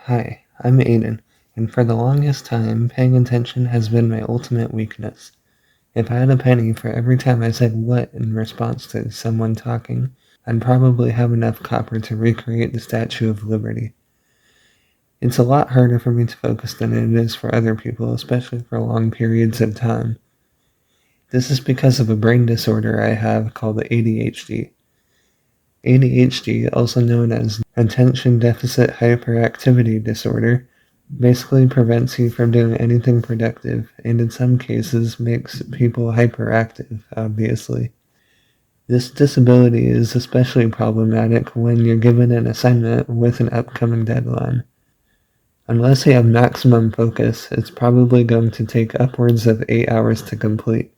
Hi, I'm Aidan, and for the longest time, paying attention has been my ultimate weakness. If I had a penny for every time I said what in response to someone talking, I'd probably have enough copper to recreate the Statue of Liberty. It's a lot harder for me to focus than it is for other people, especially for long periods of time. This is because of a brain disorder I have called ADHD. ADHD, also known as Attention Deficit Hyperactivity Disorder, basically prevents you from doing anything productive, and in some cases makes people hyperactive, obviously. This disability is especially problematic when you're given an assignment with an upcoming deadline. Unless you have maximum focus, it's probably going to take upwards of 8 hours to complete.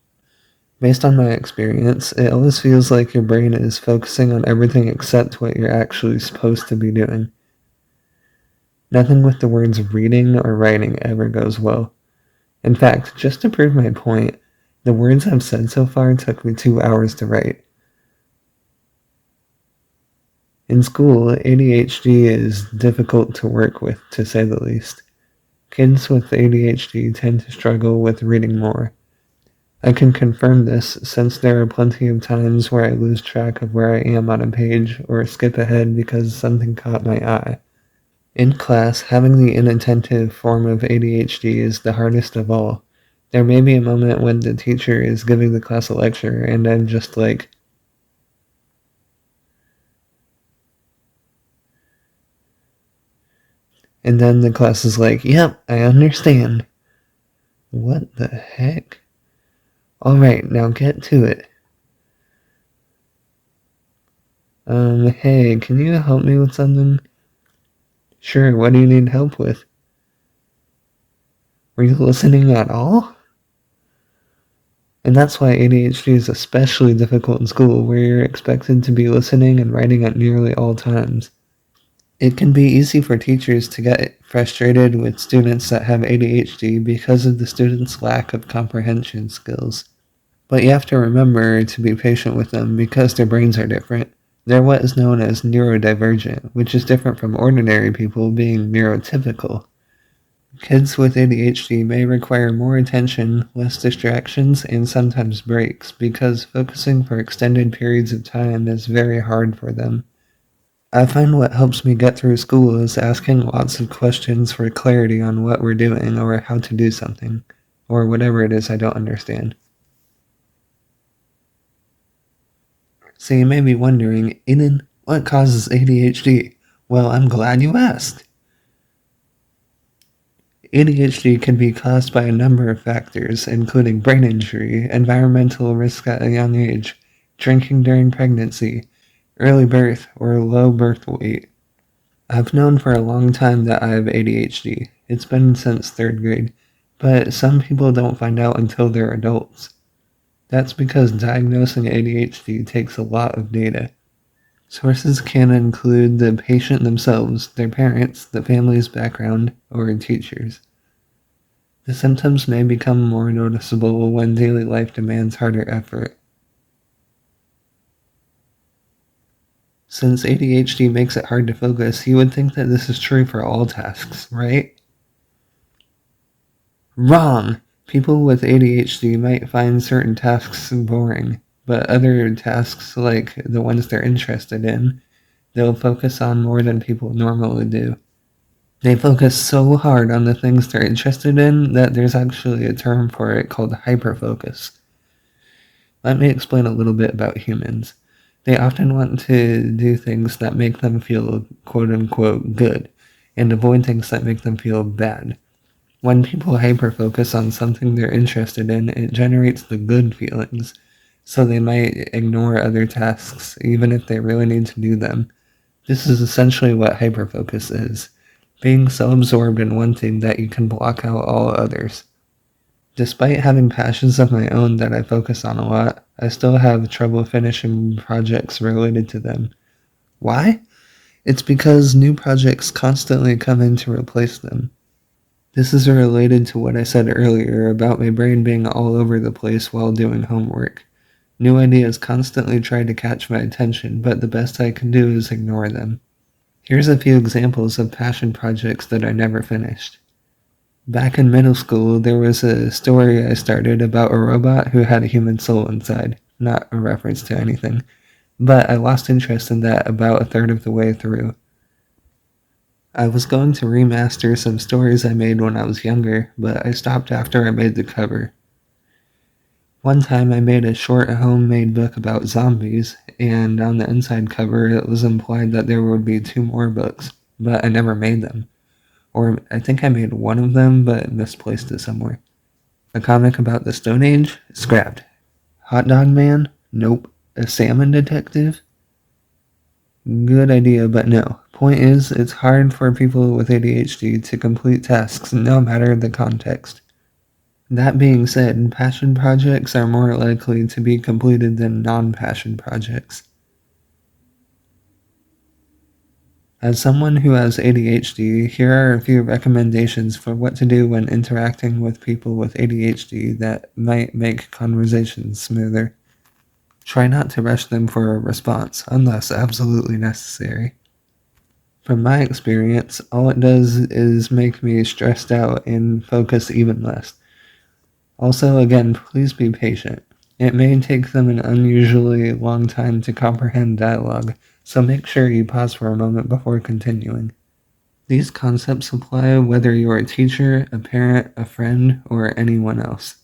Based on my experience, it always feels like your brain is focusing on everything except what you're actually supposed to be doing. Nothing with the words reading or writing ever goes well. In fact, just to prove my point, the words I've said so far took me 2 hours to write. In school, ADHD is difficult to work with, to say the least. Kids with ADHD tend to struggle with reading more. I can confirm this since there are plenty of times where I lose track of where I am on a page or skip ahead because something caught my eye. In class, having the inattentive form of ADHD is the hardest of all. There may be a moment when the teacher is giving the class a lecture and I'm just like, and then the class is like, yep, I understand. What the heck? Alright, now get to it. Hey, can you help me with something? Sure, what do you need help with? Were you listening at all? And that's why ADHD is especially difficult in school, where you're expected to be listening and writing at nearly all times. It can be easy for teachers to get frustrated with students that have ADHD because of the students' lack of comprehension skills. But you have to remember to be patient with them because their brains are different. They're what is known as neurodivergent, which is different from ordinary people being neurotypical. Kids with ADHD may require more attention, less distractions, and sometimes breaks because focusing for extended periods of time is very hard for them. I find what helps me get through school is asking lots of questions for clarity on what we're doing or how to do something, or whatever it is I don't understand. So you may be wondering, Aidan, what causes ADHD? Well, I'm glad you asked. ADHD can be caused by a number of factors, including brain injury, environmental risk at a young age, drinking during pregnancy, early birth, or low birth weight. I've known for a long time that I have ADHD. It's been since 3rd grade, but some people don't find out until they're adults. That's because diagnosing ADHD takes a lot of data. Sources can include the patient themselves, their parents, the family's background, or teachers. The symptoms may become more noticeable when daily life demands harder effort. Since ADHD makes it hard to focus, you would think that this is true for all tasks, right? Wrong! People with ADHD might find certain tasks boring, but other tasks, like the ones they're interested in, they'll focus on more than people normally do. They focus so hard on the things they're interested in that there's actually a term for it called hyperfocus. Let me explain a little bit about humans. They often want to do things that make them feel quote-unquote good, and avoid things that make them feel bad. When people hyperfocus on something they're interested in, it generates the good feelings, so they might ignore other tasks, even if they really need to do them. This is essentially what hyperfocus is, being so absorbed in one thing that you can block out all others. Despite having passions of my own that I focus on a lot, I still have trouble finishing projects related to them. Why? It's because new projects constantly come in to replace them. This is related to what I said earlier about my brain being all over the place while doing homework. New ideas constantly try to catch my attention, but the best I can do is ignore them. Here's a few examples of passion projects that I never finished. Back in middle school, there was a story I started about a robot who had a human soul inside. Not a reference to anything. But I lost interest in that about a third of the way through. I was going to remaster some stories I made when I was younger, but I stopped after I made the cover. One time I made a short homemade book about zombies, and on the inside cover it was implied that there would be 2 more books, but I never made them. Or I think I made one of them, but misplaced it somewhere. A comic about the Stone Age? Scrapped. Hot Dog Man? Nope. A salmon detective? Good idea, but no. Point is, it's hard for people with ADHD to complete tasks no matter the context. That being said, passion projects are more likely to be completed than non-passion projects. As someone who has ADHD, here are a few recommendations for what to do when interacting with people with ADHD that might make conversations smoother. Try not to rush them for a response, unless absolutely necessary. From my experience, all it does is make me stressed out and focus even less. Also, again, please be patient. It may take them an unusually long time to comprehend dialogue, so make sure you pause for a moment before continuing. These concepts apply whether you're a teacher, a parent, a friend, or anyone else.